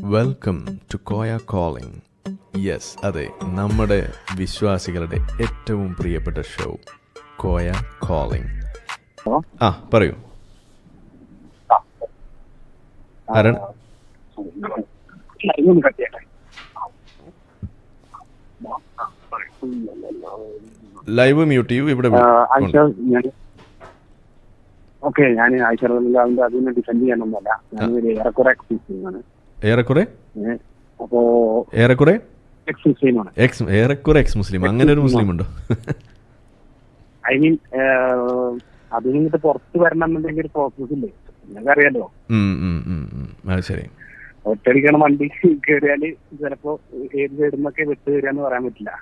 Welcome to Koya calling. Yes, അതെ, നമ്മുടെ വിശ്വാസികളുടെ ഏറ്റവും പ്രിയപ്പെട്ട ഷോ കോയ കോളിംഗ്. ആ, പറയൂ. ആരാണ്? ലൈവ് മ്യൂട്ട് ചെയ്യൂ. ഇവിടെ ഓക്കെ, ഞാൻ ആയിഷറിന്റെ അതിനെ ഡിഫെൻഡ് ചെയ്യാനൊന്നുമല്ല. ഞാനൊരു ഏറെക്കുറെ എക്സ്മുസ്ലിമാണ്. ഏറെക്കുറെ അപ്പോ ഏറെക്കുറെ എക്സ്മുസ്ലിമാണ്. ഏറെക്കുറെ എക്സ് മുസ്ലിം, അങ്ങനെ ഒരു മുസ്ലിം ഉണ്ടോ? ഐ മീൻ അതിൽ നിന്നിട്ട് പുറത്ത് വരണമെന്നുണ്ടെങ്കിൽ ഒരു പ്രോസസ് ഇല്ലേ, നിങ്ങൾക്കറിയാലോ. അത് ശരി. ഒറ്റടിക്കണം വണ്ടി കയറിയാല് ചിലപ്പോ ഏത് സൈഡിൽ നിന്നൊക്കെ വിട്ട് തരാന്ന് പറയാൻ പറ്റില്ല.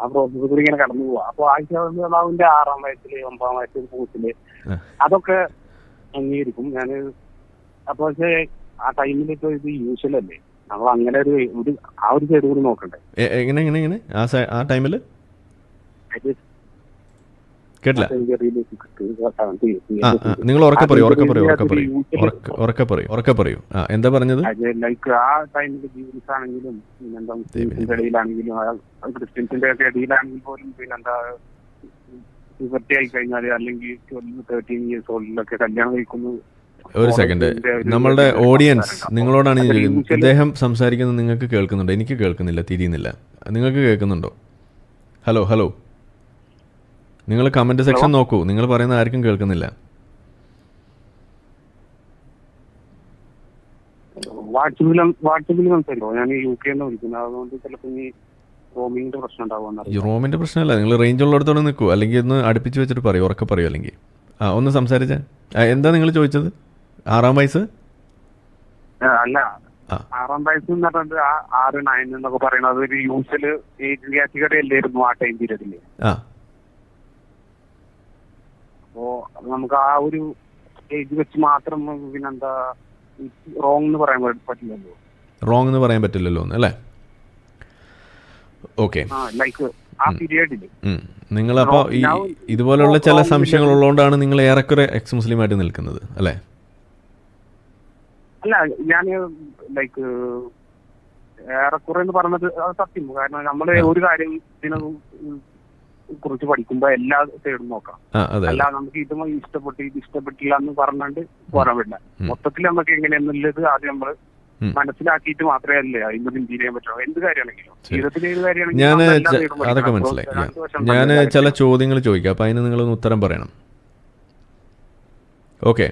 ആ പ്രോസസ് കൂടി ഇങ്ങനെ കടന്നു പോവാ. അപ്പൊ ആയിഷാവിന്റെ 6-ാം വയസ്സില് 9-ാം വയസ്സിൽ പൂത്തില് അതൊക്കെ അംഗീകരിക്കും ഞാന്. അപ്പൊ പക്ഷേ ആ ടൈമിൽ ഇപ്പൊ ഇത് യൂഷ്വൽ അല്ലേ, നമ്മൾ അങ്ങനെ ഒരു ആ ഒരു സൈഡ് കൂടി നോക്കണ്ടേ. എങ്ങനെ ആ ടൈമില് കേട്ടില്ല. നിങ്ങൾ ഉറക്കെ പറയൂ. എന്താ പറഞ്ഞത്? ലൈക്ക് ആ ടൈമിൽ ജീവൻസ് ആണെങ്കിലും പിന്നെന്താ മുസ്ലിംസിന്റെ ഇടയിലാണെങ്കിലും ക്രിസ്ത്യൻസിന്റെ ഒക്കെ ഇടയിലാണെങ്കിൽ പോലും പിന്നെന്താ പുബർട്ടി ആയി കഴിഞ്ഞാൽ അല്ലെങ്കിൽ 13 years ഓൾഡിലൊക്കെ കല്യാണം കഴിക്കുന്നു. ഒരു സെക്കൻഡ്, നമ്മളുടെ ഓഡിയൻസ് നിങ്ങളോടാണ് ഞാൻ ചോദിക്കുന്നത്. ഇദ്ദേഹം സംസാരിക്കുന്നത് നിങ്ങൾക്ക് കേൾക്കുന്നുണ്ടോ? എനിക്ക് കേൾക്കുന്നില്ല, തിരിയുന്നില്ല. നിങ്ങൾക്ക് കേൾക്കുന്നുണ്ടോ? ഹലോ, നിങ്ങൾ കമന്റ് സെക്ഷൻ നോക്കൂ. നിങ്ങൾ പറയുന്ന ആർക്കും കേൾക്കുന്നില്ല. വാട്സപ്പിൽ സംസാരിക്കോ? ഞാൻ UK വിളിക്കുന്നത്, അതുകൊണ്ട് ചിലപ്പോൾ ഈ റോമിങ്ങിന്റെ പ്രശ്നം ഉണ്ടാവുമെന്ന്. ഈ റോമിന്റെ പ്രശ്നമല്ല, നിങ്ങൾ റേഞ്ച് ഉള്ളിടത്തോടെ നിൽക്കൂ, അല്ലെങ്കിൽ ഒന്ന് അടുപ്പിച്ച് വെച്ചിട്ട് പറയൂ, ഉറക്കെ പറയൂ. അല്ലെങ്കിൽ ഒന്ന് സംസാരിച്ച എന്താ നിങ്ങൾ ചോദിച്ചത്? 6-ാം വയസ്സ് അല്ല, 6-ാം വയസ്സ് എന്ന് പറഞ്ഞിട്ട് 6-9 എന്നൊക്കെ പറയുന്നത് ഒരു യൂഷ്വൽ ഏജ് കാറ്റഗറി അല്ലായിരുന്നു ആ ടൈം പീരീഡില്. അപ്പോ നമുക്ക് ആ ഒരു ഏജ് വെച്ച് മാത്രം പിന്നെന്താ റോങ് എന്ന് പറയാൻ പറ്റില്ലല്ലോ അല്ലേ? ഓക്കെ, ലൈക്ക് ആ പീരിയഡില് നിങ്ങൾ അപ്പോൾ ഈ ഇതുപോലുള്ള ചില സംശയങ്ങൾ ഉള്ളതുകൊണ്ടാണ് നിങ്ങൾ ഏറെക്കുറെ എക്സ് മുസ്ലിം ആയിട്ട് നിൽക്കുന്നത് അല്ലേ? അല്ല, ഞാൻ ലൈക്ക് ഏറെക്കുറെ എന്ന് പറഞ്ഞത് സത്യം. കാരണം നമ്മള് ഒരു കാര്യം ഇതിനെ കുറിച്ച് പഠിക്കുമ്പോ എല്ലാ സൈഡും നോക്കാം. അല്ല നമുക്ക് ഇത് ഇഷ്ടപ്പെട്ടില്ല എന്ന് പറഞ്ഞാണ്ട് പോരാൻ പറ്റില്ല. മൊത്തത്തിൽ നമുക്ക് എങ്ങനെയാന്നുള്ളത് ആദ്യം നമ്മള് മനസ്സിലാക്കിയിട്ട് മാത്രമേ അല്ലേ അതിന് തിങ്ക് ചെയ്യാൻ പറ്റുള്ളൂ. എന്ത് കാര്യമാണെങ്കിലും ജീവിതത്തിൽ ഏത് കാര്യമാണെങ്കിലും അതൊക്കെ മനസ്സിലായി. ഞാൻ ചില ചോദ്യങ്ങൾ ചോദിക്കാം, അപ്പൊ അതിന് നിങ്ങളൊന്ന് ഉത്തരം പറയണം. ഓക്കെ,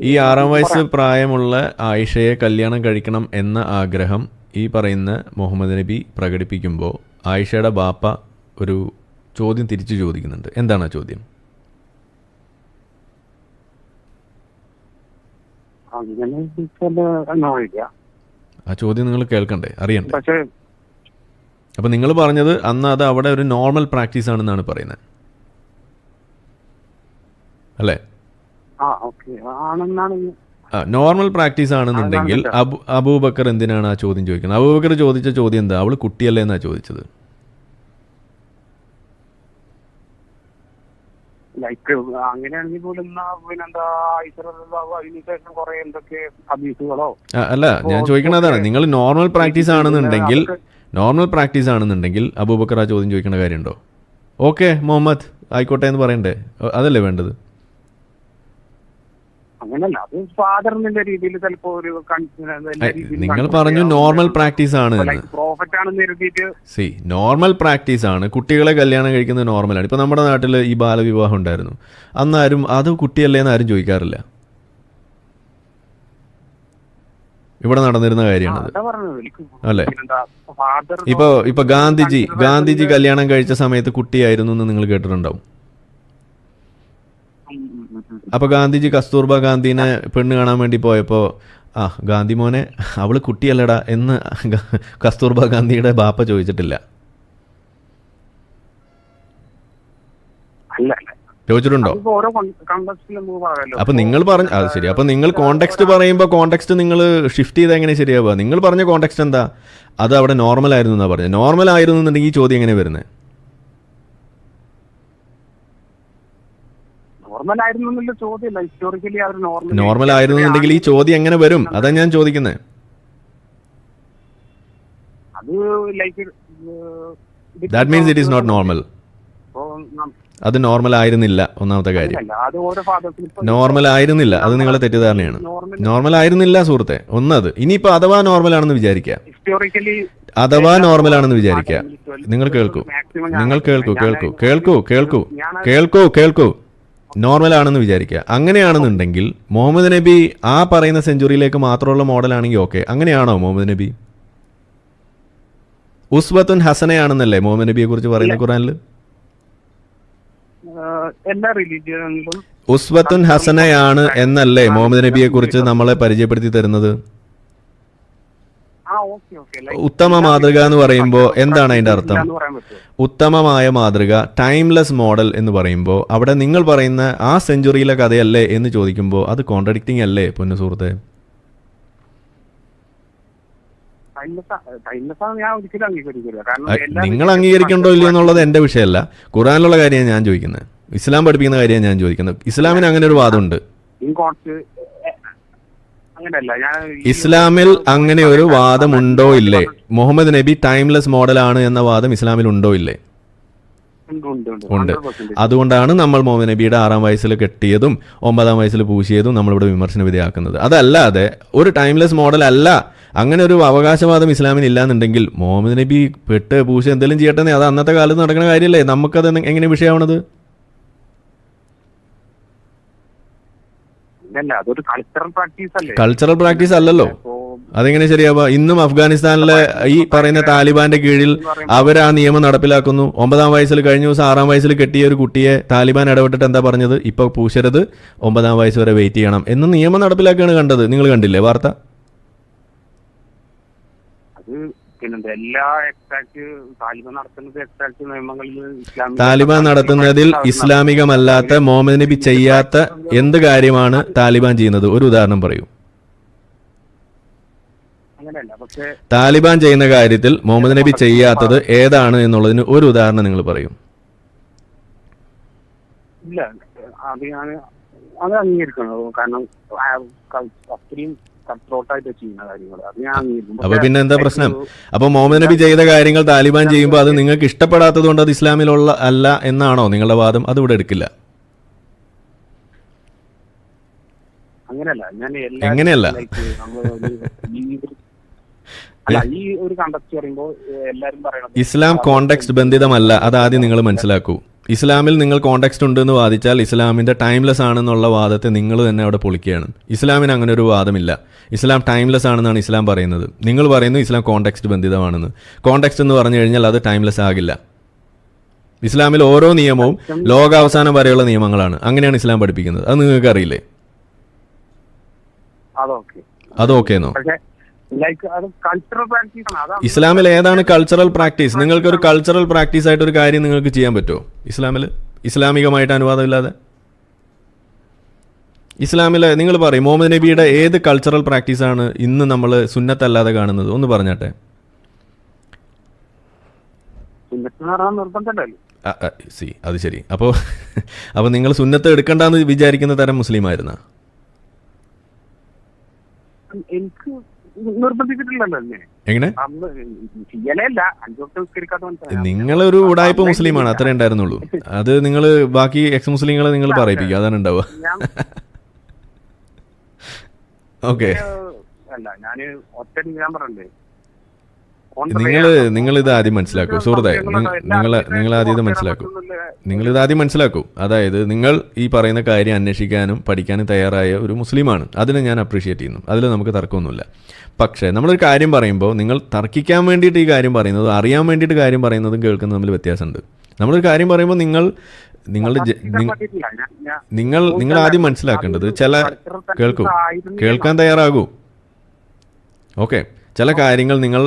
ഈ 6-ാം വയസ്സ് പ്രായമുള്ള ആയിഷയെ കല്യാണം കഴിക്കണം എന്ന ആഗ്രഹം ഈ പറയുന്ന മുഹമ്മദ് നബി പ്രകടിപ്പിക്കുമ്പോൾ ആയിഷയുടെ ബാപ്പ ഒരു ചോദ്യം തിരിച്ചു ചോദിക്കുന്നുണ്ട്. എന്താണ് ആ ചോദ്യം? ആ ചോദ്യം നിങ്ങൾ കേൾക്കണ്ടേ, അറിയണ്ടേ? അപ്പൊ നിങ്ങൾ പറഞ്ഞത് അന്ന് അത് അവിടെ ഒരു നോർമൽ പ്രാക്ടീസ് ആണെന്നാണ് പറയുന്നത് അല്ലേ? നോർമൽ പ്രാക്ടീസ് ആണെന്നുണ്ടെങ്കിൽ അബൂബക്കർ എന്തിനാണ് ആ ചോദ്യം ചോദിക്കുന്നത്? അബൂബക്കർ ചോദിച്ച ചോദ്യം എന്താ? അവള് കുട്ടിയല്ലേ എന്നാ ചോദിച്ചത്. ലൈക്ക് അങ്ങനെയാണെങ്കിൽ പോലും അല്ല, ഞാൻ ചോദിക്കണത് അതാണ്. നിങ്ങൾ നോർമൽ പ്രാക്ടീസ് ആണെന്നുണ്ടെങ്കിൽ അബൂബക്കർ ആ ചോദ്യം ചോദിക്കേണ്ട കാര്യമുണ്ടോ? ഓക്കെ മുഹമ്മദ് ആയിക്കോട്ടെ എന്ന് പറയണ്ടേ? അതല്ലേ വേണ്ടത്? നിങ്ങൾ പറഞ്ഞു നോർമൽ പ്രാക്ടീസ് ആണ്. നോർമൽ പ്രാക്ടീസ് ആണ്, കുട്ടികളെ കല്യാണം കഴിക്കുന്നത് നോർമലാണ്. ഇപ്പൊ നമ്മുടെ നാട്ടിൽ ഈ ബാലവിവാഹം ഉണ്ടായിരുന്നു, അന്നാരും അത് കുട്ടിയല്ലേന്ന് ആരും ചോദിക്കാറില്ല. ഇവിടെ നടന്നിരുന്ന കാര്യമാണത് അല്ലേ? ഇപ്പൊ ഗാന്ധിജി കല്യാണം കഴിച്ച സമയത്ത് കുട്ടിയായിരുന്നു എന്ന് നിങ്ങൾ കേട്ടിട്ടുണ്ടാവും. അപ്പൊ ഗാന്ധിജി കസ്തൂർബ ഗാന്ധിനെ പെണ്ണ് കാണാൻ വേണ്ടി പോയപ്പോ ഗാന്ധി മോനെ അവള് കുട്ടിയല്ലടാ എന്ന് കസ്തൂർബ ഗാന്ധിയുടെ ബാപ്പ ചോദിച്ചിട്ടില്ല. ചോദിച്ചിട്ടുണ്ടോ? അപ്പൊ നിങ്ങൾ പറഞ്ഞു അത് ശരി. അപ്പൊ നിങ്ങൾ കോണ്ടെക്സ്റ്റ് പറയുമ്പോ കോണ്ടെക്സ്റ്റ് നിങ്ങൾ ഷിഫ്റ്റ് ചെയ്താൽ എങ്ങനെ ശരിയാവുക? നിങ്ങൾ പറഞ്ഞ കോണ്ടെക്സ്റ്റ് എന്താ? അത് അവിടെ നോർമൽ ആയിരുന്നു എന്നാ പറഞ്ഞത്. നോർമൽ ആയിരുന്നു എന്നുണ്ടെങ്കിൽ ഈ ചോദ്യം എങ്ങനെ വരുന്നത്? നോർമൽ ആയിരുന്നു എന്നുള്ള ചോദ്യമല്ല. ഹിസ്റ്റോറിക്കലി അവർ നോർമൽ ആയിരുന്നുണ്ടെങ്കിൽ ഈ ചോദ്യം എങ്ങനെ വരും? അതാ ഞാൻ ചോദിക്കുന്നത്. അത് like that means it is not normal. അത് നോർമൽ ആയിരുന്നില്ല. ഒന്നാമത്തെ കാര്യം നോർമൽ ആയിരുന്നില്ല, അത് നിങ്ങളെ തെറ്റിദ്ധാരണയാണ്. നോർമൽ ആയിരുന്നില്ല സുഹൃത്തെ, ഒന്നത്. ഇനിയിപ്പോ അഥവാ നോർമൽ ആണെന്ന് വിചാരിക്കുക, അഥവാ നോർമൽ ആണെന്ന് വിചാരിക്കുക. നിങ്ങൾ കേൾക്കൂ, നിങ്ങൾ കേൾക്കൂ കേൾക്കൂ കേൾക്കൂ കേൾക്കൂ കേൾക്കൂ കേൾക്കൂ നോർമൽ ആണെന്ന് വിചാരിക്കുക. അങ്ങനെയാണെന്നുണ്ടെങ്കിൽ മുഹമ്മദ് നബി ആ പറയുന്ന സെഞ്ചുറിയിലേക്ക് മാത്രമുള്ള മോഡലാണെങ്കിൽ ഓക്കെ. അങ്ങനെയാണോ മുഹമ്മദ് നബി? ഉസ്വത്തുൻ ഹസനയാണെന്നല്ലേ മുഹമ്മദ് നബിയെ കുറിച്ച് പറയുന്നത് ഖുറാനിൽ? എല്ലാ റിലീജിയനിലും ഉസ്വത്തുൻ ഹസനയാണ് എന്നല്ലേ മുഹമ്മദ് നബിയെ കുറിച്ച് നമ്മളെ പരിചയപ്പെടുത്തി തരുന്നത്? ഉത്തമ മാതൃക എന്ന് പറയുമ്പോൾ എന്താണ് അതിന്റെ അർത്ഥം? ഉത്തമമായ മാതൃക, ടൈംലെസ് മോഡൽ എന്ന് പറയുമ്പോൾ അവിടെ നിങ്ങൾ പറയുന്ന ആ സെഞ്ചുറിയിലെ കഥയല്ലേ എന്ന് ചോദിക്കുമ്പോൾ അത് കോൺട്രഡിക്റ്റിംഗ് അല്ലേ പൊന്നു സുഹൃത്തെ? നിങ്ങൾ അംഗീകരിക്കണ്ടോ ഇല്ലയോ എന്നുള്ളത് എന്റെ വിഷയമല്ല, ഖുറാനിലുള്ള കാര്യമാണ് ഞാൻ ചോദിക്കുന്നത്, ഇസ്ലാം പഠിപ്പിക്കുന്ന കാര്യമാണ് ഞാൻ ചോദിക്കുന്നത്. ഇസ്ലാമിന് അങ്ങനെ ഒരു വാദമുണ്ട്. ഇസ്ലാമിൽ അങ്ങനെ ഒരു വാദമുണ്ടോ ഇല്ലേ? മുഹമ്മദ് നബി ടൈംലെസ് മോഡലാണ് എന്ന വാദം ഇസ്ലാമിൽ ഉണ്ടോ ഇല്ലേ? ഉണ്ട്. അതുകൊണ്ടാണ് നമ്മൾ മുഹമ്മദ് നബിയുടെ 6-ാം വയസ്സിൽ കെട്ടിയതും 9-ാം വയസ്സിൽ പൂശിയതും നമ്മളിവിടെ വിമർശന വിധേയമാക്കുന്നത്. അതല്ലാതെ ഒരു ടൈംലെസ് മോഡൽ അല്ല, അങ്ങനെ ഒരു അവകാശവാദം ഇസ്ലാമിന് ഇല്ലാന്നുണ്ടെങ്കിൽ മുഹമ്മദ് നബി പെട്ട് പൂശ എന്തെങ്കിലും ചെയ്യട്ടെ, അത് അന്നത്തെ കാലത്ത് നടക്കുന്ന കാര്യമല്ലേ? നമുക്കത് എങ്ങനെ വിഷയമാണത്? കൾച്ചറൽ പ്രാക്ടീസ് അല്ലല്ലോ. അതെങ്ങനെ ശരിയാവുക? ഇന്നും അഫ്ഗാനിസ്ഥാനിലെ ഈ പറയുന്ന താലിബാന്റെ കീഴിൽ അവർ ആ നിയമം നടപ്പിലാക്കുന്നു. 9-ാം വയസ്സിൽ കഴിഞ്ഞ ദിവസം 6-ാം വയസ്സിൽ കെട്ടിയ ഒരു കുട്ടിയെ താലിബാൻ ഇടപെട്ടിട്ട് എന്താ പറഞ്ഞത്? ഇപ്പൊ പൂശരുത്, 9-ാം വയസ്സ് വരെ വെയിറ്റ് ചെയ്യണം എന്ന് നിയമം നടപ്പിലാക്കുകയാണ് കണ്ടത്. നിങ്ങൾ കണ്ടില്ലേ വാർത്ത? താലിബാൻ നടത്തുന്നതിൽ ഇസ്ലാമികമല്ലാത്ത മുഹമ്മദ് നബി ചെയ്യാത്ത എന്ത് കാര്യമാണ് താലിബാൻ ചെയ്യുന്നത്? ഒരു ഉദാഹരണം പറയൂ. താലിബാൻ ചെയ്യുന്ന കാര്യത്തിൽ മുഹമ്മദ് നബി ചെയ്യാത്തത് ഏതാണ് എന്നുള്ളതിന് ഒരു ഉദാഹരണം നിങ്ങൾ പറയും. അത് അംഗീകരിക്കണം. കാരണം അത്രയും അപ്പൊ പിന്നെ എന്താ പ്രശ്നം? അപ്പൊ മുഹമ്മദ് നബി ചെയ്ത കാര്യങ്ങൾ താലിബാൻ ചെയ്യുമ്പോൾ അത് നിങ്ങൾക്ക് ഇഷ്ടപ്പെടാത്തത് കൊണ്ട് അത് ഇസ്ലാമിലുള്ള അല്ല എന്നാണോ നിങ്ങളുടെ വാദം? അത് ഇവിടെ എടുക്കില്ല. എങ്ങനെയല്ല? ഇസ്ലാം കോണ്ടെക്സ്റ്റ് ബന്ധിതമല്ല, അതാദ്യം നിങ്ങൾ മനസ്സിലാക്കൂ. ഇസ്ലാമിൽ നിങ്ങൾ കോണ്ടെക്സ്റ്റ് ഉണ്ടെന്ന് വാദിച്ചാൽ ഇസ്ലാമിന്റെ ടൈംലെസ് ആണെന്നുള്ള വാദത്തെ നിങ്ങൾ തന്നെ അവിടെ പൊളിക്കുകയാണ്. ഇസ്ലാമിന് അങ്ങനെ ഒരു വാദമില്ല. ഇസ്ലാം ടൈംലെസ് ആണെന്നാണ് ഇസ്ലാം പറയുന്നത്. നിങ്ങൾ പറയുന്നു ഇസ്ലാം കോണ്ടെക്സ്റ്റ് ബന്ധിതമാണെന്ന്. കോണ്ടെക്സ്റ്റ് എന്ന് പറഞ്ഞു കഴിഞ്ഞാൽ അത് ടൈംലെസ് ആകില്ല. ഇസ്ലാമിൽ ഓരോ നിയമവും ലോകാവസാനം വരെയുള്ള നിയമങ്ങളാണ്. അങ്ങനെയാണ് ഇസ്ലാം പഠിപ്പിക്കുന്നത്. അത് നിങ്ങൾക്ക് അറിയില്ലേ? അത് ഓക്കേന്നോ? ഇസ്ലാമിൽ ഏതാണ് കൾച്ചറൽ പ്രാക്ടീസ്? നിങ്ങൾക്കൊരു കൾച്ചറൽ പ്രാക്ടീസ് ആയിട്ട് ഒരു കാര്യം നിങ്ങൾക്ക് ചെയ്യാൻ പറ്റുമോ ഇസ്ലാമിൽ? ഇസ്ലാമികമായിട്ട് അനുവാദമില്ലാതെ ഇസ്ലാമിലെ നിങ്ങൾ പറയും മുഹമ്മദ് നബിയുടെ ഏത് കൾച്ചറൽ പ്രാക്ടീസാണ് ഇന്ന് നമ്മൾ സുന്നത്തല്ലാതെ കാണുന്നത്? ഒന്ന് പറഞ്ഞാട്ടെ. അത് ശരി. അപ്പോൾ നിങ്ങൾ സുന്നത്ത് എടുക്കണ്ടെന്ന് വിചാരിക്കുന്ന തരം മുസ്ലിം ആയിരുന്ന? എങ്ങനെ? നിങ്ങളൊരു ഉടായ്പ മുസ്ലിമാണ്, അത്രേ ഉണ്ടായിരുന്നുള്ളൂ. അത് നിങ്ങൾ ബാക്കി എക്സ് മുസ്ലിങ്ങളെ നിങ്ങൾ പറയിപ്പിക്കുക, അതാണ് ഉണ്ടാവുക. ഓക്കെ, നിങ്ങളിത് ആദ്യം മനസ്സിലാക്കൂ സുഹൃത്തെ. നിങ്ങളിത് ആദ്യം മനസ്സിലാക്കൂ. അതായത് നിങ്ങൾ ഈ പറയുന്ന കാര്യം അന്വേഷിക്കാനും പഠിക്കാനും തയ്യാറായ ഒരു മുസ്ലിമാണ്. അതിനെ ഞാൻ അപ്രീഷിയേറ്റ് ചെയ്യുന്നു, അതിൽ നമുക്ക് തർക്കമൊന്നുമില്ല. പക്ഷേ നമ്മളൊരു കാര്യം പറയുമ്പോൾ നിങ്ങൾ തർക്കിക്കാൻ വേണ്ടിയിട്ട് ഈ കാര്യം പറയുന്നതും അറിയാൻ വേണ്ടിയിട്ട് കാര്യം പറയുന്നതും കേൾക്കുന്നതും തമ്മിൽ വ്യത്യാസമുണ്ട്. നമ്മളൊരു കാര്യം പറയുമ്പോൾ നിങ്ങൾ ആദ്യം മനസ്സിലാക്കേണ്ടത് കേൾക്കാൻ തയ്യാറാകൂ. ഓക്കെ, ചില കാര്യങ്ങൾ നിങ്ങൾ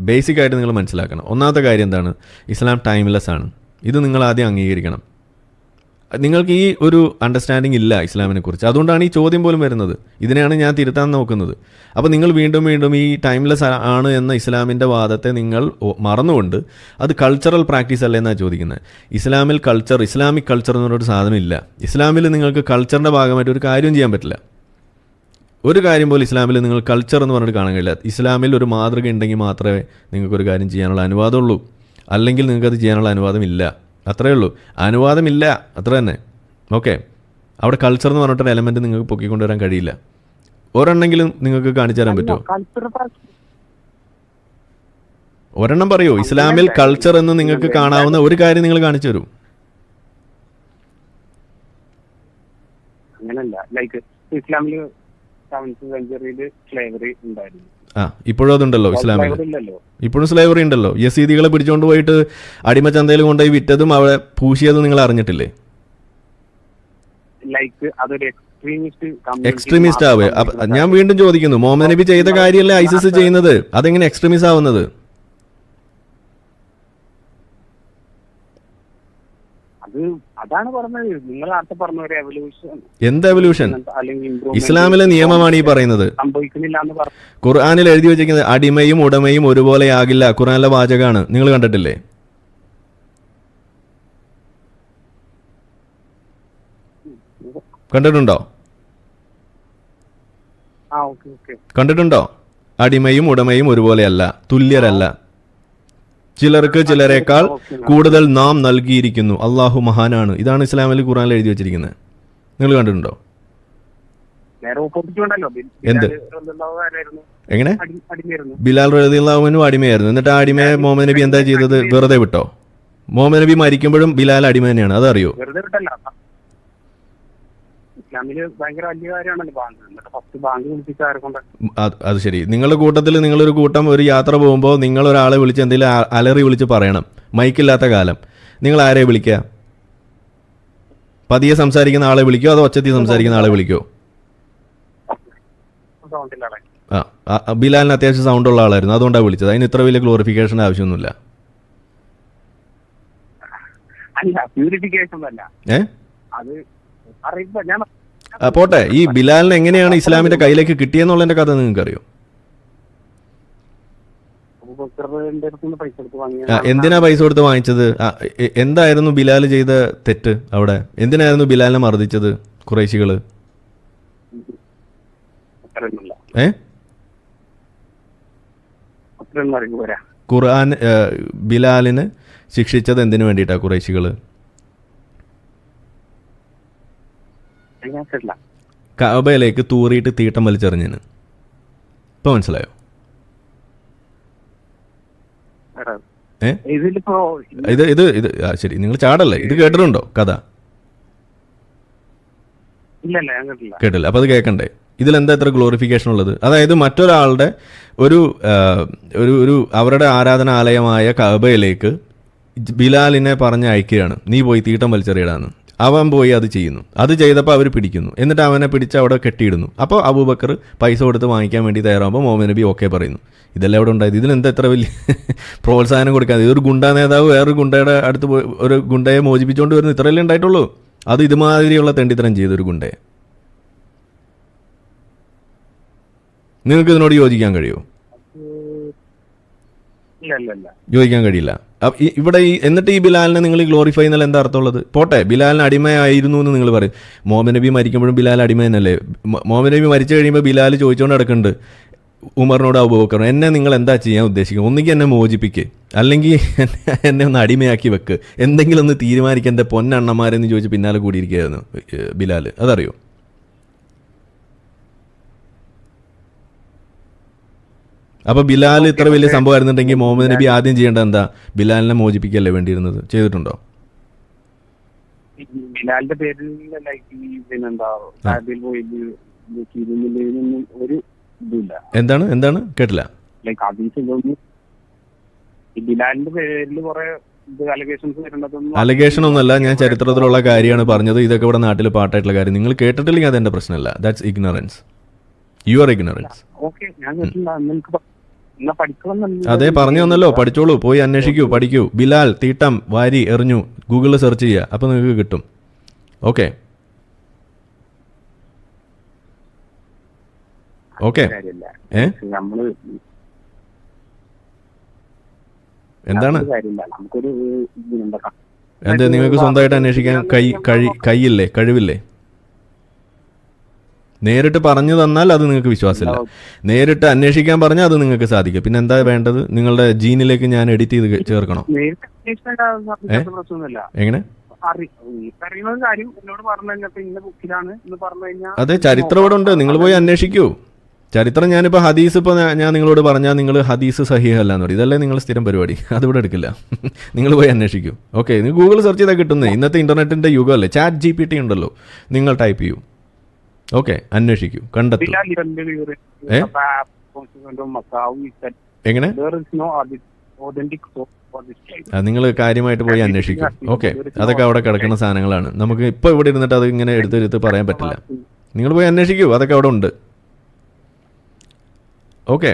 ബേസിക് ആയിട്ട് നിങ്ങൾ മനസ്സിലാക്കണം. ഒന്നാമത്തെ കാര്യം എന്താണ്? ഇസ്ലാം ടൈംലെസ് ആണ്. ഇത് നിങ്ങൾ ആദ്യം അംഗീകരിക്കണം. നിങ്ങൾക്ക് ഈ ഒരു അണ്ടർസ്റ്റാൻഡിങ് ഇല്ല ഇസ്ലാമിനെ കുറിച്ച്. അതുകൊണ്ടാണ് ഈ ചോദ്യം പോലും വരുന്നത്. ഇതിനെയാണ് ഞാൻ തിരുത്താൻ നോക്കുന്നത്. അപ്പോൾ നിങ്ങൾ വീണ്ടും വീണ്ടും ഈ ടൈംലെസ് ആണ് എന്ന ഇസ്ലാമിൻ്റെ വാദത്തെ നിങ്ങൾ മറന്നുകൊണ്ട് അത് കൾച്ചറൽ പ്രാക്ടീസ് അല്ലേ എന്നാണ് ചോദിക്കുന്നത്. ഇസ്ലാമിൽ ഇസ്ലാമിക് കൾച്ചർ എന്ന് പറഞ്ഞൊരു സാധനം ഇല്ല. ഇസ്ലാമിൽ നിങ്ങൾക്ക് കൾച്ചറിൻ്റെ ഭാഗമായിട്ട് ഒരു കാര്യം ചെയ്യാൻ പറ്റില്ല. ഒരു കാര്യം പോലും ഇസ്ലാമിൽ നിങ്ങൾ കൾച്ചർ എന്ന് പറഞ്ഞിട്ട് കാണാൻ കഴിയില്ല. ഇസ്ലാമിൽ ഒരു മാതൃക ഉണ്ടെങ്കിൽ മാത്രമേ നിങ്ങൾക്കൊരു കാര്യം ചെയ്യാനുള്ള അനുവാദമുള്ളൂ. അല്ലെങ്കിൽ നിങ്ങൾക്കത് ചെയ്യാനുള്ള അനുവാദമില്ല. അത്രയേ ഉള്ളൂ. അനുവാദമില്ല, അത്ര തന്നെ. ഓക്കെ, അവിടെ കൾച്ചർ എന്ന് പറഞ്ഞിട്ടൊരു എലമെൻറ്റ് നിങ്ങൾക്ക് പൊക്കിക്കൊണ്ടുവരാൻ കഴിയില്ല. ഒരെണ്ണെങ്കിലും നിങ്ങൾക്ക് കാണിച്ചു തരാൻ പറ്റുമോ? ഒരെണ്ണം പറയൂ. ഇസ്ലാമിൽ കൾച്ചർ എന്ന് നിങ്ങൾക്ക് കാണാവുന്ന ഒരു കാര്യം നിങ്ങൾ കാണിച്ചു തരൂ. അങ്ങനല്ല, ലൈക്ക് ഇസ്ലാമിൽ 7th century സ്ലേവറി ഉണ്ടായിരുന്നു. ഇപ്പോഴും അതുണ്ടല്ലോ ഇസ്ലാമിൽ. ഇപ്പോഴും സ്ലേവറി ഉണ്ടല്ലോ. യസീദികളെ പിടിച്ചുകൊണ്ട് പോയിട്ട് അടിമച്ചന്തയിൽ കൊണ്ടുപോയി വിറ്റതും അവിടെ പൂശിയതും നിങ്ങൾ അറിഞ്ഞിട്ടില്ലേ? ലൈക്ക് അതൊരു എക്സ്ട്രീമിസ്റ്റ് ആവേ. ഞാൻ വീണ്ടും ചോദിക്കുന്നു, മുഹമ്മദ് നബി ചെയ്ത കാര്യമല്ലേ ഐസിസ് ചെയ്യുന്നത്? അതെങ്ങനെ എക്സ്ട്രീമിസ്റ്റ് ആവുന്നത്? അതാണ് പറഞ്ഞത്. നിങ്ങൾ നേരത്തെ പറഞ്ഞ ഒരു എവല്യൂഷൻ. എന്ത് എവല്യൂഷൻ? ഇസ്ലാമിലെ നിയമമാണ് ഈ പറയുന്നത്. സംഭവിക്കുന്നില്ല എന്ന് പറഞ്ഞു. ഖുർആനിൽ എഴുതി വെച്ചിരിക്കുന്നത് അടിമയും ഉടമയും ഒരുപോലെ ആകില്ല. ഖുർആനിലെ വാചകമാണ്. നിങ്ങൾ കണ്ടിട്ടില്ലേ? കണ്ടിട്ടുണ്ടോ? കണ്ടിട്ടുണ്ടോ? അടിമയും ഉടമയും ഒരുപോലെയല്ല, തുല്യരല്ല. ചിലർക്ക് ചിലരെക്കാൾ കൂടുതൽ നാം നൽകിയിരിക്കുന്നു. അള്ളാഹു മഹാനാണ്. ഇതാണ് ഇസ്ലാമിൽ ഖുർആനിൽ എഴുതി വെച്ചിരിക്കുന്നത്. നിങ്ങൾ കണ്ടിട്ടുണ്ടോ? എന്ത്? എങ്ങനെ? ബിലാൽ റളിയല്ലാഹു അൻഹു അടിമയായിരുന്നു. എന്നിട്ട് ആ അടിമയെ മുഹമ്മദ് നബി എന്താ ചെയ്തത്? വെറുതെ വിട്ടോ? മുഹമ്മദ് നബി മരിക്കുമ്പോഴും ബിലാൽ അടിമ തന്നെയാണ്. അതറിയോ? അത് ശരി. നിങ്ങളുടെ കൂട്ടത്തിൽ നിങ്ങളൊരു കൂട്ടം ഒരു യാത്ര പോകുമ്പോൾ നിങ്ങൾ ഒരാളെ വിളിച്ച് എന്തെങ്കിലും അലറി വിളിച്ച് പറയണം. മൈക്കില്ലാത്ത കാലം. നിങ്ങൾ ആരെ വിളിക്കുക? പതിയെ സംസാരിക്കുന്ന ആളെ വിളിക്കോ അതോ ഒച്ചത്തിൽ സംസാരിക്കുന്ന ആളെ വിളിക്കോ? ബിലാലിന് അത്യാവശ്യം സൗണ്ട് ഉള്ള ആളായിരുന്നു, അതുകൊണ്ടാണ് വിളിച്ചത്. അതിന് ഇത്ര വലിയ ഗ്ലോറിഫിക്കേഷൻ ആവശ്യമൊന്നുമില്ല. പോട്ടെ, ഈ ബിലാലിന് എങ്ങനെയാണ് ഇസ്ലാമിന്റെ കയ്യിലേക്ക് കിട്ടിയെന്നുള്ളതിന്റെ കഥ നിങ്ങൾക്ക് അറിയോ? എന്തിനാ പൈസ കൊടുത്ത് വാങ്ങിച്ചത്? എന്തായിരുന്നു ബിലാൽ ചെയ്ത തെറ്റ് അവിടെ? എന്തിനായിരുന്നു ബിലാലിനെ മർദ്ദിച്ചത് ഖുറൈശികള്? ഖുർആൻ ബിലാലിന് ശിക്ഷിച്ചത് എന്തിനു വേണ്ടിയിട്ടാ ഖുറൈശികള്? കഅബയിലേക്ക് തൂറിയിട്ട് തീട്ടം വലിച്ചെറിഞ്ഞിന്. ഇപ്പൊ മനസ്സിലായോ? ശരി, നിങ്ങൾ ചാടല്ലേ? ഇത് കേട്ടിട്ടുണ്ടോ കഥ? കേട്ടില്ല. അപ്പൊ അത് കേൾക്കണ്ടേ? ഇതിലെന്താ ഇത്ര ഗ്ലോറിഫിക്കേഷൻ ഉള്ളത്? അതായത് മറ്റൊരാളുടെ ഒരു അവരുടെ ആരാധനാലയമായ കഅബയിലേക്ക് ബിലാലിനെ പറഞ്ഞ് അയക്കുകയാണ്, നീ പോയി തീട്ടം വലിച്ചെറിയിടാന്ന്. അവൻ പോയി അത് ചെയ്യുന്നു. അത് ചെയ്തപ്പോൾ അവർ പിടിക്കുന്നു. എന്നിട്ട് അവനെ പിടിച്ച് അവിടെ കെട്ടിയിടുന്നു. അപ്പോൾ അബൂബക്കർ പൈസ കൊടുത്ത് വാങ്ങിക്കാൻ വേണ്ടി തയ്യാറാകുമ്പോൾ മുഹമ്മദ് നബി ഓക്കെ പറയുന്നു. ഇതെല്ലാം ഇവിടെ ഉണ്ടായത്. ഇതിനെന്താ എത്ര വലിയ പ്രോത്സാഹനം കൊടുക്കാതെ? ഇതൊരു ഗുണ്ടാ നേതാവ് വേറൊരു ഗുണ്ടയുടെ അടുത്ത് പോയി ഒരു ഗുണ്ടയെ മോചിപ്പിച്ചുകൊണ്ട് വരുന്നു. ഇത്രയല്ലേ ഉണ്ടായിട്ടുള്ളൂ? അത് ഇതുമാതിരിയുള്ള തെണ്ടിത്തരം ചെയ്തൊരു ഗുണ്ടയെ. നിങ്ങൾക്ക് ഇതിനോട് യോജിക്കാൻ കഴിയുമോ? യോജിക്കാൻ കഴിയില്ല. ഇവിടെ എന്നിട്ട് ഈ ബിലാലിനെ നിങ്ങൾ ഗ്ലോറിഫൈ എന്നാൽ എന്താ അർത്ഥമുള്ളത്? പോട്ടെ, ബിലാലിന് അടിമയായിരുന്നു എന്ന് നിങ്ങൾ പറയും. മുഹമ്മദ് നബി മരിക്കുമ്പോഴും ബിലാൽ അടിമ തന്നെയല്ലേ? മുഹമ്മദ് നബി മരിച്ചു കഴിയുമ്പോൾ ബിലാൽ ചോദിച്ചുകൊണ്ട് നടക്കുന്നുണ്ട് ഉമറിനോട്, അബൂബക്കറിനോട്, എന്നെ നിങ്ങൾ എന്താ ചെയ്യാൻ ഉദ്ദേശിക്കുക? ഒന്നുകിൽ എന്നെ മോചിപ്പിക്കുക, അല്ലെങ്കിൽ എന്നെ ഒന്ന് അടിമയാക്കി വെക്ക്, എന്തെങ്കിലും ഒന്ന് തീരുമാനിക്കുക, എൻ്റെ പൊന്നണ്ണന്മാരെന്ന് ചോദിച്ച് പിന്നാലെ കൂടിയിരിക്കുകയായിരുന്നു ബിലാൽ. അതറിയോ? അപ്പൊ ബിലാൽ ഇത്ര വലിയ സംഭവമായിരുന്നുണ്ടെങ്കിൽ മുഹമ്മദ് നബി ആദ്യം ചെയ്യേണ്ടത് എന്താ? ബിലാലിനെ മോചിപ്പിക്കല്ലേ വേണ്ടിയിരുന്നത്? ചെയ്തിട്ടുണ്ടോ? ബിലാലിന്റെ പേരിൽ എന്താണ് എന്താണ് കേട്ടില്ല? ബിലാലിന്റെ പേരിൽ അലിഗേഷൻ ഒന്നല്ല, ഞാൻ ചരിത്രത്തിലുള്ള കാര്യമാണ് പറഞ്ഞത്. ഇതൊക്കെ ഇവിടെ നാട്ടിൽ പാട്ടായിട്ടുള്ള കാര്യം. നിങ്ങൾ കേട്ടിട്ടില്ലെങ്കിൽ അതെന്റെ പ്രശ്നമല്ല. That's ignorance. Your ignorance. അതെ, പറഞ്ഞു തന്നല്ലോ. പഠിച്ചോളൂ, പോയി അന്വേഷിക്കൂ, പഠിക്കൂ. ബിലാൽ തീട്ടം വാരി എറിഞ്ഞു, ഗൂഗിളിൽ സെർച്ച് ചെയ്യുക, അപ്പോൾ നിങ്ങൾക്ക് കിട്ടും. ഓക്കെ ഓക്കെ കാര്യമില്ല. ഏ നമ്മള് എന്താണ് കാര്യമില്ല, നമുക്കൊരു എന്താ നിങ്ങൾക്ക് സ്വന്തമായിട്ട് അന്വേഷിക്കാൻ കൈയില്ലേ, കഴിവില്ലേ? നേരിട്ട് പറഞ്ഞു തന്നാൽ അത് നിങ്ങൾക്ക് വിശ്വാസമില്ല. നേരിട്ട് അന്വേഷിക്കാൻ പറഞ്ഞാൽ അത് നിങ്ങൾക്ക് സാധിക്കും. പിന്നെ എന്താ വേണ്ടത്? നിങ്ങളുടെ ജീനിലേക്ക് ഞാൻ എഡിറ്റ് ചെയ്ത് ചേർക്കണോ? എങ്ങനെ? അതെ, ചരിത്രം ഇവിടെ ഉണ്ട്, നിങ്ങൾ പോയി അന്വേഷിക്കൂ. ചരിത്രം ഞാനിപ്പോൾ ഹദീസ് ഇപ്പോൾ ഞാൻ നിങ്ങളോട് പറഞ്ഞാൽ നിങ്ങൾ ഹദീസ് സഹീഹ് അല്ല എന്ന് പറയും. ഇതല്ലേ നിങ്ങൾ സ്ഥിരം പരിപാടി. അതിവിടെ എടുക്കില്ല. നിങ്ങൾ പോയി അന്വേഷിക്കൂ. ഓക്കെ, നിങ്ങൾ ഗൂഗിൾ സെർച്ച് ചെയ്താൽ കിട്ടുന്നത്. ഇന്നത്തെ ഇൻ്റർനെറ്റിൻ്റെ യുഗമല്ലേ, ചാറ്റ് GPT ഉണ്ടല്ലോ, നിങ്ങൾ ടൈപ്പ് ചെയ്യൂ. ഓക്കെ, അന്വേഷിക്കൂ, കണ്ടെത്തൂ. എങ്ങനെ? നിങ്ങൾ കാര്യമായിട്ട് പോയി അന്വേഷിക്കും. ഓക്കെ, അതൊക്കെ അവിടെ കിടക്കുന്ന സാധനങ്ങളാണ്. നമുക്ക് ഇപ്പോൾ ഇവിടെ ഇരുന്നിട്ട് അത് ഇങ്ങനെ എടുത്ത് പറയാൻ പറ്റില്ല. നിങ്ങൾ പോയി അന്വേഷിക്കൂ, അതൊക്കെ അവിടെ ഉണ്ട്. ഓക്കെ,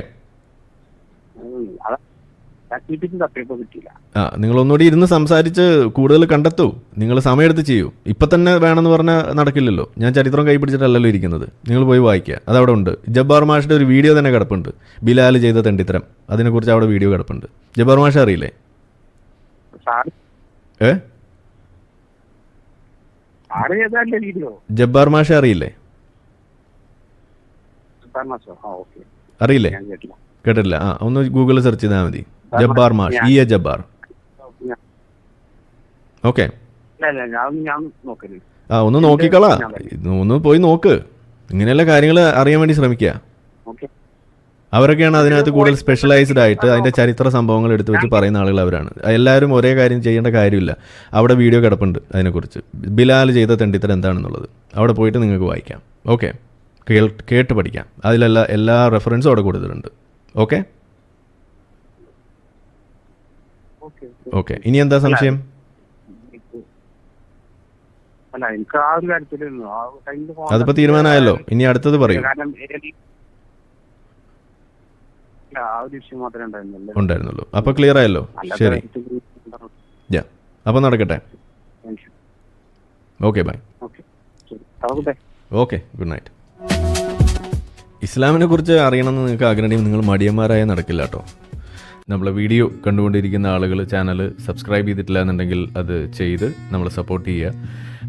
നിങ്ങൾ ഒന്നുകൂടി ഇരുന്ന് സംസാരിച്ച് കൂടുതൽ കണ്ടെത്തൂ. നിങ്ങൾ സമയമെടുത്ത് ചെയ്യൂ. ഇപ്പം തന്നെ വേണമെന്ന് പറഞ്ഞാൽ നടക്കില്ലല്ലോ. ഞാൻ ചരിത്രം കൈപിടിച്ചിട്ടല്ലല്ലോ ഇരിക്കുന്നത്. നിങ്ങൾ പോയി വായിക്കുക, അതവിടെ ഉണ്ട്. ജബ്ബാർ മാഷിൻ്റെ ഒരു വീഡിയോ തന്നെ കിടപ്പുണ്ട്, ബിലാൽ ചെയ്ത തെണ്ടിത്തരം. അതിനെക്കുറിച്ച് അവിടെ വീഡിയോ കിടപ്പുണ്ട്. ജബ്ബാർ മാഷ് അറിയില്ലേ? ജബ്ബാർ മാഷ അറിയില്ലേ? അറിയില്ലേ? കേട്ടില്ല? ഒന്ന് ഗൂഗിളിൽ സെർച്ച് ചെയ്താൽ മതി, ജബ്ബാർ മാഷ്, ജബ്ബാർ. ഓക്കെ, ഒന്ന് നോക്കിക്കളാ, ഒന്ന് പോയി നോക്ക്. ഇങ്ങനെയുള്ള കാര്യങ്ങൾ അറിയാൻ വേണ്ടി ശ്രമിക്കുക. അവരൊക്കെയാണ് അതിനകത്ത് കൂടുതൽ സ്പെഷ്യലൈസ്ഡ് ആയിട്ട് അതിൻ്റെ ചരിത്ര സംഭവങ്ങൾ എടുത്തു വെച്ച് പറയുന്ന ആളുകൾ അവരാണ്. എല്ലാവരും ഒരേ കാര്യം ചെയ്യേണ്ട കാര്യമില്ല. അവിടെ വീഡിയോ കിടപ്പുണ്ട് അതിനെക്കുറിച്ച്, ബിലാൽ ചെയ്ത തെണ്ടിത്തരം എന്താണെന്നുള്ളത്. അവിടെ പോയിട്ട് നിങ്ങൾക്ക് വായിക്കാം. ഓക്കെ, കേട്ട് പഠിക്കാം. അതിലെല്ലാം എല്ലാ റെഫറൻസും അവിടെ കൊടുത്തിട്ടുണ്ട്. ഓക്കെ ഓക്കെ, ഇനി എന്താ സംശയം? അതിപ്പോ തീരുമാനമായല്ലോ, ഇനി അടുത്തത് പറയൂ. ഉണ്ടായിരുന്നുള്ളൂ, അപ്പൊ ക്ലിയർ ആയല്ലോ. ശരി, അപ്പൊ നടക്കട്ടെ. Okay, bye. Okay, good night. ഇസ്ലാമിനെ കുറിച്ച് അറിയണമെന്ന് നിങ്ങൾക്ക് ആഗ്രഹം നിങ്ങൾ മടിയന്മാരായ നടക്കില്ല കേട്ടോ. നമ്മളെ വീഡിയോ കണ്ടുകൊണ്ടിരിക്കുന്ന ആളുകൾ ചാനൽ സബ്സ്ക്രൈബ് ചെയ്തിട്ടില്ല എന്നുണ്ടെങ്കിൽ അത് ചെയ്ത് നമ്മളെ സപ്പോർട്ട് ചെയ്യുക.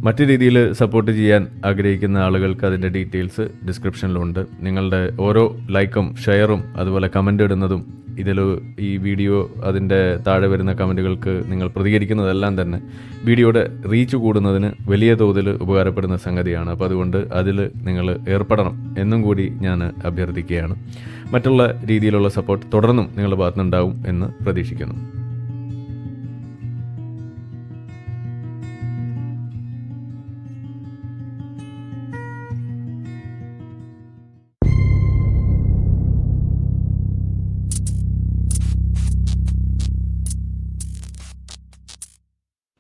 മറ്റു രീതിയിൽ സപ്പോർട്ട് ചെയ്യാൻ ആഗ്രഹിക്കുന്ന ആളുകൾക്ക് അതിൻ്റെ ഡീറ്റെയിൽസ് ഡിസ്ക്രിപ്ഷനിലുണ്ട്. നിങ്ങളുടെ ഓരോ ലൈക്കും ഷെയറും അതുപോലെ കമൻ്റ് ഇടുന്നതും ഇതിൽ ഈ വീഡിയോ അതിൻ്റെ താഴെ വരുന്ന കമൻറ്റുകൾക്ക് നിങ്ങൾ പ്രതികരിക്കുന്നതെല്ലാം തന്നെ വീഡിയോയുടെ റീച്ച് കൂടുന്നതിന് വലിയ തോതിൽ ഉപകാരപ്പെടുന്ന സംഗതിയാണ്. അപ്പോൾ അതുകൊണ്ട് അതിൽ നിങ്ങൾ ഏർപ്പെടണം എന്നും കൂടി ഞാൻ അഭ്യർത്ഥിക്കുകയാണ്. മറ്റുള്ള രീതിയിലുള്ള സപ്പോർട്ട് തുടർന്നും നിങ്ങളുടെ ഭാഗത്തുനിന്നുണ്ടാവും എന്ന് പ്രതീക്ഷിക്കുന്നു.